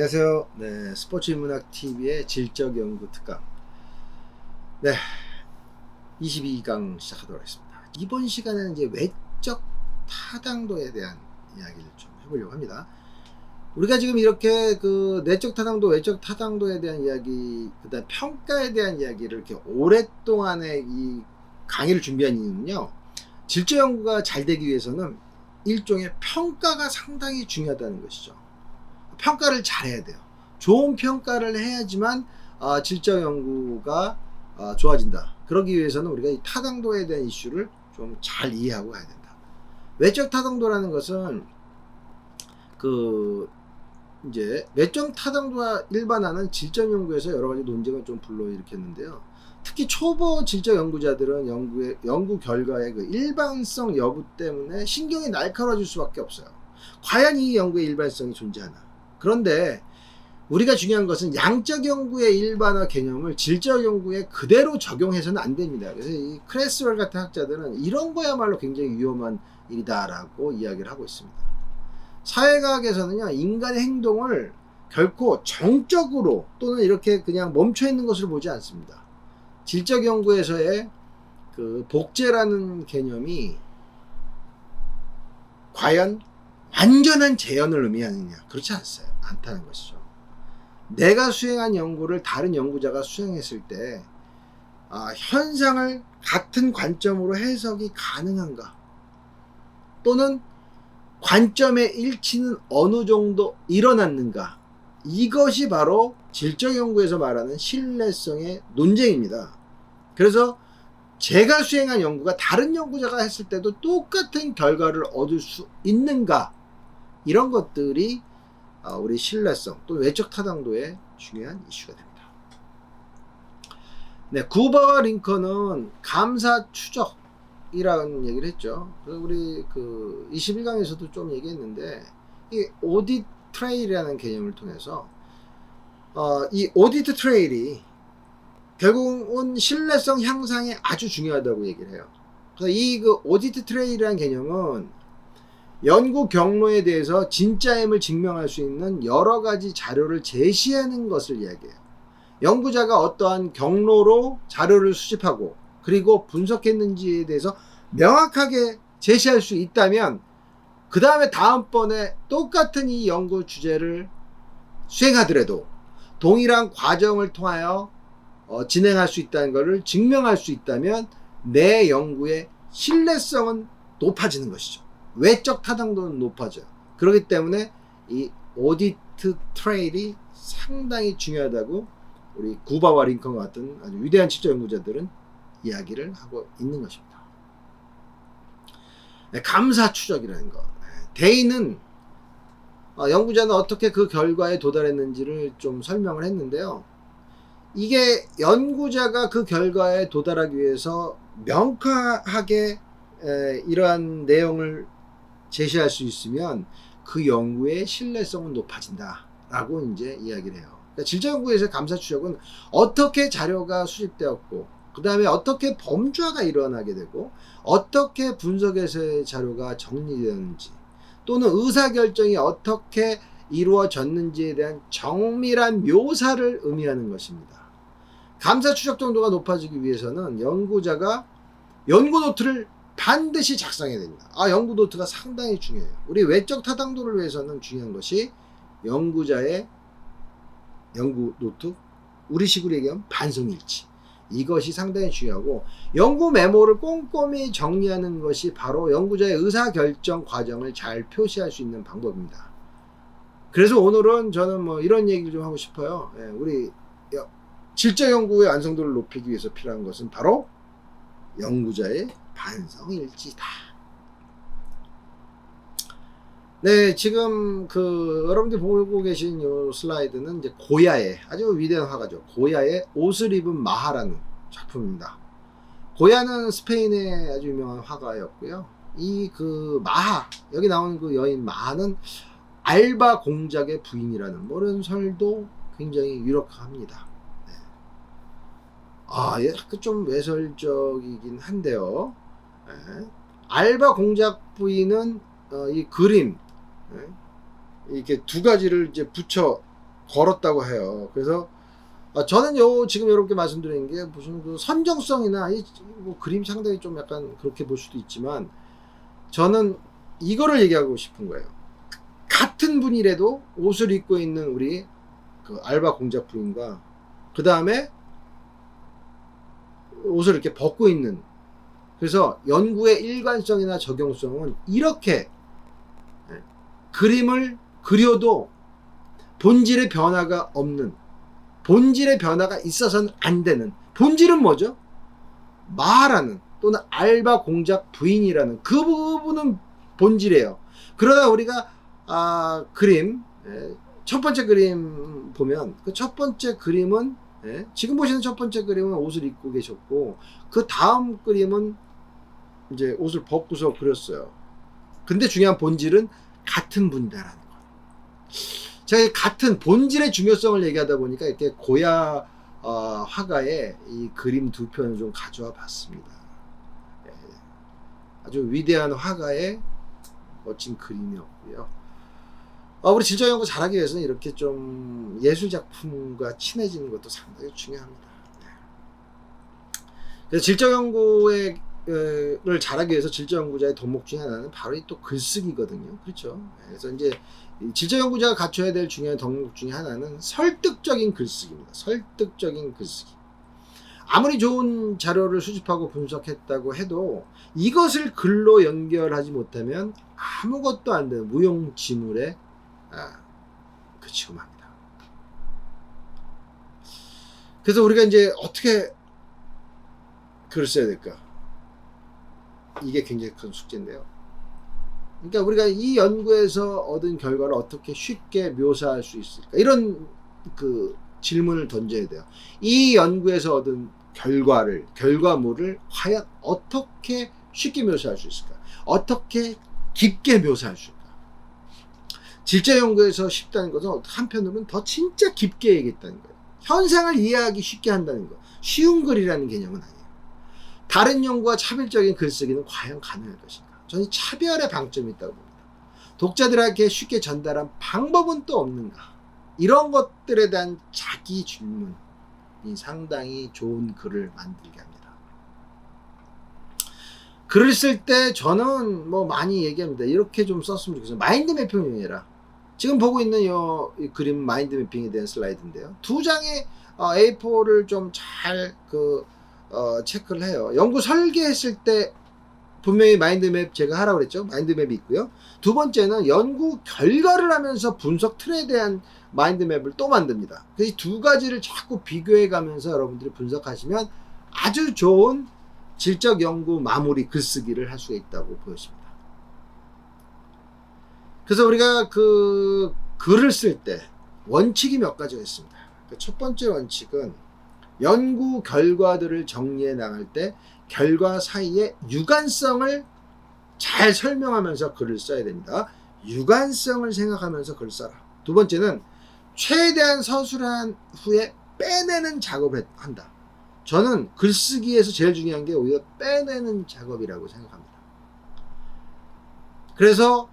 안녕하세요. 네, 스포츠인문학TV의 질적연구 특강. 네, 22강 시작하도록 하겠습니다. 이번 시간에는 이제 외적 타당도에 대한 이야기를 좀 해보려고 합니다. 우리가 지금 이렇게 그 내적 타당도, 외적 타당도에 대한 이야기, 그다음 평가에 대한 이야기를 이렇게 오랫동안의 이 강의를 준비한 이유는요, 질적 연구가 잘 되기 위해서는 일종의 평가가 상당히 중요하다는 것이죠. 평가를 잘해야 돼요. 좋은 평가를 해야지만 질적 연구가 좋아진다. 그러기 위해서는 우리가 이 타당도에 대한 이슈를 좀 잘 이해하고 가야 된다. 외적 타당도라는 것은 이제 외적 타당도와 일반화는 질적 연구에서 여러 가지 논쟁을 좀 불러일으켰는데요. 특히 초보 질적 연구자들은 연구 결과의 그 일반성 여부 때문에 신경이 날카로워질 수밖에 없어요. 과연 이 연구의 일반성이 존재하나? 그런데 우리가 중요한 것은 양적 연구의 일반화 개념을 질적 연구에 그대로 적용해서는 안 됩니다. 그래서 이 크레스웰 같은 학자들은 이런 거야말로 굉장히 위험한 일이다라고 이야기를 하고 있습니다. 사회과학에서는요, 인간의 행동을 결코 정적으로 또는 이렇게 그냥 멈춰 있는 것으로 보지 않습니다. 질적 연구에서의 그 복제라는 개념이 과연 완전한 재현을 의미하느냐? 그렇지 않다는 것이죠. 내가 수행한 연구를 다른 연구자가 수행했을 때 현상을 같은 관점으로 해석이 가능한가? 또는 관점의 일치는 어느 정도 일어났는가? 이것이 바로 질적 연구에서 말하는 신뢰성의 논쟁입니다. 그래서 제가 수행한 연구가 다른 연구자가 했을 때도 똑같은 결과를 얻을 수 있는가? 이런 것들이 우리 신뢰성 또 외적 타당도의 중요한 이슈가 됩니다. 네, 구버와 링컨은 감사 추적이라는 얘기를 했죠. 우리 그 21강에서도 좀 얘기했는데, 이 오디트 트레일이라는 개념을 통해서 이 오디트 트레일이 결국은 신뢰성 향상에 아주 중요하다고 얘기를 해요. 그래서 이 그 오디트 트레일이라는 개념은 연구 경로에 대해서 진짜임을 증명할 수 있는 여러 가지 자료를 제시하는 것을 이야기해요. 연구자가 어떠한 경로로 자료를 수집하고 그리고 분석했는지에 대해서 명확하게 제시할 수 있다면 그 다음에 다음번에 똑같은 이 연구 주제를 수행하더라도 동일한 과정을 통하여 진행할 수 있다는 것을 증명할 수 있다면 내 연구의 신뢰성은 높아지는 것이죠. 외적 타당도는 높아져요. 그렇기 때문에 이 오디트 트레일이 상당히 중요하다고 우리 구바와 링컨 같은 아주 위대한 질적 연구자들은 이야기를 하고 있는 것입니다. 감사 추적이라는 것. 대인은 연구자는 어떻게 그 결과에 도달했는지를 좀 설명을 했는데요. 이게 연구자가 그 결과에 도달하기 위해서 명확하게 이러한 내용을 제시할 수 있으면 그 연구의 신뢰성은 높아진다라고 이제 이야기를 해요. 그러니까 질적 연구에서 감사 추적은 어떻게 자료가 수집되었고, 그 다음에 어떻게 범주화가 일어나게 되고, 어떻게 분석에서의 자료가 정리되었는지, 또는 의사결정이 어떻게 이루어졌는지에 대한 정밀한 묘사를 의미하는 것입니다. 감사 추적 정도가 높아지기 위해서는 연구자가 연구 노트를 반드시 작성해야 됩니다. 연구 노트가 상당히 중요해요. 우리 외적 타당도를 위해서는 중요한 것이 연구자의 연구 노트, 우리식으로 얘기하면 반성일치. 이것이 상당히 중요하고, 연구 메모를 꼼꼼히 정리하는 것이 바로 연구자의 의사결정 과정을 잘 표시할 수 있는 방법입니다. 그래서 오늘은 저는 이런 얘기를 좀 하고 싶어요. 우리 질적 연구의 완성도를 높이기 위해서 필요한 것은 바로 연구자의 반성일지다. 네, 지금 여러분들이 보고 계신 이 슬라이드는 이제 고야의 아주 위대한 화가죠. 고야의 옷을 입은 마하라는 작품입니다. 고야는 스페인의 아주 유명한 화가였고요. 이 마하, 여기 나오는 그 여인 마하는 알바 공작의 부인이라는 이런 설도 굉장히 유력합니다. 좀 외설적이긴 한데요. 알바 공작 부인은 이 그림, 이렇게 두 가지를 이제 붙여 걸었다고 해요. 그래서 저는 지금 이렇게 말씀드리는 게 무슨 그 선정성이나 뭐 그림 상당히 좀 약간 그렇게 볼 수도 있지만, 저는 이거를 얘기하고 싶은 거예요. 같은 분이라도 옷을 입고 있는 우리 그 알바 공작 부인과 그 다음에 옷을 이렇게 벗고 있는, 그래서 연구의 일관성이나 적용성은 이렇게 그림을 그려도 본질의 변화가 없는, 본질의 변화가 있어서는 안 되는, 본질은 뭐죠? 마하라는 또는 알바 공작 부인이라는 그 부분은 본질이에요. 그러다 우리가 그림, 첫 번째 그림 보면 그 첫 번째 그림은 지금 보시는 첫 번째 그림은 옷을 입고 계셨고, 그 다음 그림은 이제 옷을 벗고서 그렸어요. 근데 중요한 본질은 같은 분이다라는 거예요. 제가 같은 본질의 중요성을 얘기하다 보니까 이렇게 고야 화가의 이 그림 두 편을 좀 가져와 봤습니다. 아주 위대한 화가의 멋진 그림이었고요. 우리 질적 연구 잘하기 위해서는 이렇게 좀 예술 작품과 친해지는 것도 상당히 중요합니다. 그래서 질적 연구를 잘하기 위해서 질적 연구자의 덕목 중에 하나는 바로 또 글쓰기거든요. 그렇죠? 그래서 이제 질적 연구자가 갖춰야 될 중요한 덕목 중에 하나는 설득적인 글쓰기입니다. 설득적인 글쓰기. 아무리 좋은 자료를 수집하고 분석했다고 해도 이것을 글로 연결하지 못하면 아무것도 안 되는 무용지물에 그치고 맙니다. 그래서 우리가 이제 어떻게 글을 써야 될까? 이게 굉장히 큰 숙제인데요. 그러니까 우리가 이 연구에서 얻은 결과를 어떻게 쉽게 묘사할 수 있을까? 이런 그 질문을 던져야 돼요. 이 연구에서 얻은 결과물을 과연 어떻게 쉽게 묘사할 수 있을까? 어떻게 깊게 묘사할 수 있을까? 질적 연구에서 쉽다는 것은 한편으로는 더 진짜 깊게 얘기했다는 거예요. 현상을 이해하기 쉽게 한다는 거. 쉬운 글이라는 개념은 아니에요. 다른 연구와 차별적인 글쓰기는 과연 가능할 것인가? 저는 차별의 방점이 있다고 봅니다. 독자들에게 쉽게 전달한 방법은 또 없는가? 이런 것들에 대한 자기 질문이 상당히 좋은 글을 만들게 합니다. 글을 쓸 때 저는 뭐 많이 얘기합니다. 이렇게 좀 썼으면 좋겠어요. 마인드 매핑을 해라. 지금 보고 있는 이 그림 마인드 매핑에 대한 슬라이드인데요. 두 장의 A4를 좀 잘 체크를 해요. 연구 설계했을 때 분명히 마인드맵 제가 하라고 그랬죠. 마인드맵이 있고요. 두 번째는 연구 결과를 하면서 분석 틀에 대한 마인드맵을 또 만듭니다. 이 두 가지를 자꾸 비교해 가면서 여러분들이 분석하시면 아주 좋은 질적 연구 마무리 글쓰기를 할 수가 있다고 보여집니다. 그래서 우리가 그 글을 쓸 때 원칙이 몇 가지가 있습니다. 첫 번째 원칙은 연구 결과들을 정리해 나갈 때 결과 사이의 유관성을 잘 설명하면서 글을 써야 됩니다. 유관성을 생각하면서 글을 써라. 두 번째는 최대한 서술한 후에 빼내는 작업을 한다. 저는 글쓰기에서 제일 중요한 게 오히려 빼내는 작업이라고 생각합니다. 그래서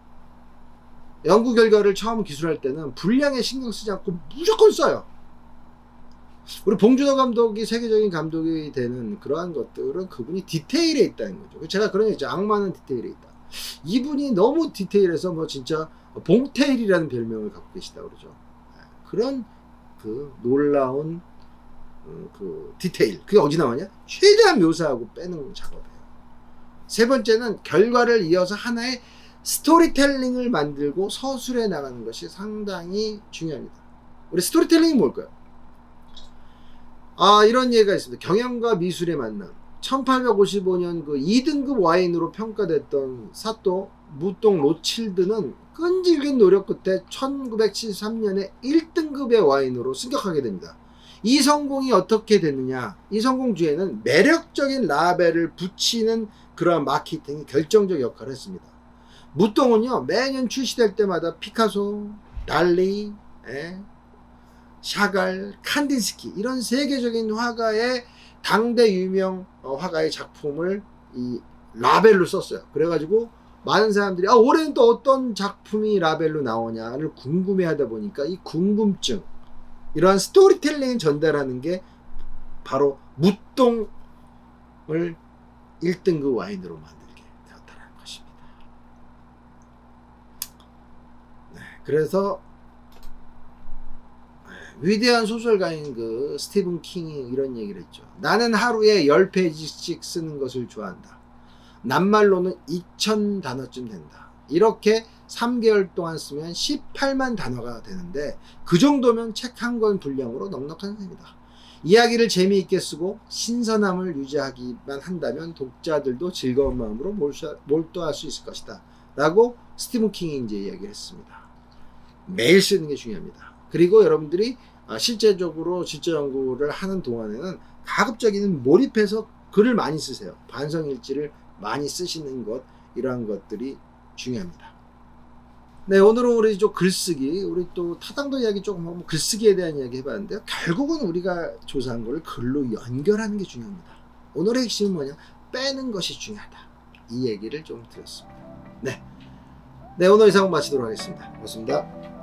연구 결과를 처음 기술할 때는 분량에 신경 쓰지 않고 무조건 써요. 우리 봉준호 감독이 세계적인 감독이 되는 그러한 것들은 그분이 디테일에 있다는 거죠. 제가 그런 얘기죠. 악마는 디테일에 있다. 이분이 너무 디테일해서 뭐 진짜 봉테일이라는 별명을 갖고 계시다 그러죠. 그런 그 놀라운 그 디테일. 그게 어디 나오냐? 최대한 묘사하고 빼는 작업이에요. 세 번째는 결과를 이어서 하나의 스토리텔링을 만들고 서술해 나가는 것이 상당히 중요합니다. 우리 스토리텔링이 뭘까요? 이런 예가 있습니다. 경영과 미술의 만남. 1855년 그 2등급 와인으로 평가됐던 사또 무똥 로칠드는 끈질긴 노력 끝에 1973년에 1등급의 와인으로 승격하게 됩니다. 이 성공이 어떻게 됐느냐? 이 성공 뒤에는 매력적인 라벨을 붙이는 그러한 마케팅이 결정적 역할을 했습니다. 무똥은요, 매년 출시될 때마다 피카소, 달리, 샤갈, 칸딘스키 이런 세계적인 화가의 당대 유명 화가의 작품을 이 라벨로 썼어요. 그래가지고 많은 사람들이 올해는 또 어떤 작품이 라벨로 나오냐를 궁금해하다 보니까 이 궁금증, 이러한 스토리텔링을 전달하는 게 바로 무똥을 1등급 와인으로 만들게 되었다는 것입니다. 네, 그래서 위대한 소설가인 그 스티븐 킹이 이런 얘기를 했죠. 나는 하루에 10페이지씩 쓰는 것을 좋아한다. 낱말로는 2000단어쯤 된다. 이렇게 3개월 동안 쓰면 18만 단어가 되는데 그 정도면 책 한 권 분량으로 넉넉한 셈이다. 이야기를 재미있게 쓰고 신선함을 유지하기만 한다면 독자들도 즐거운 마음으로 몰두할 수 있을 것이다. 라고 스티븐 킹이 이제 이야기를 했습니다. 매일 쓰는 게 중요합니다. 그리고 여러분들이 실제적으로 실제 연구를 하는 동안에는 가급적이면 몰입해서 글을 많이 쓰세요. 반성일지를 많이 쓰시는 것, 이러한 것들이 중요합니다. 네, 오늘은 우리 좀 글쓰기, 우리 또 타당도 이야기 조금 하고 글쓰기에 대한 이야기 해봤는데요. 결국은 우리가 조사한 걸 글로 연결하는 게 중요합니다. 오늘의 핵심은 뭐냐? 빼는 것이 중요하다. 이 얘기를 좀 드렸습니다. 네, 오늘 이상은 마치도록 하겠습니다. 고맙습니다.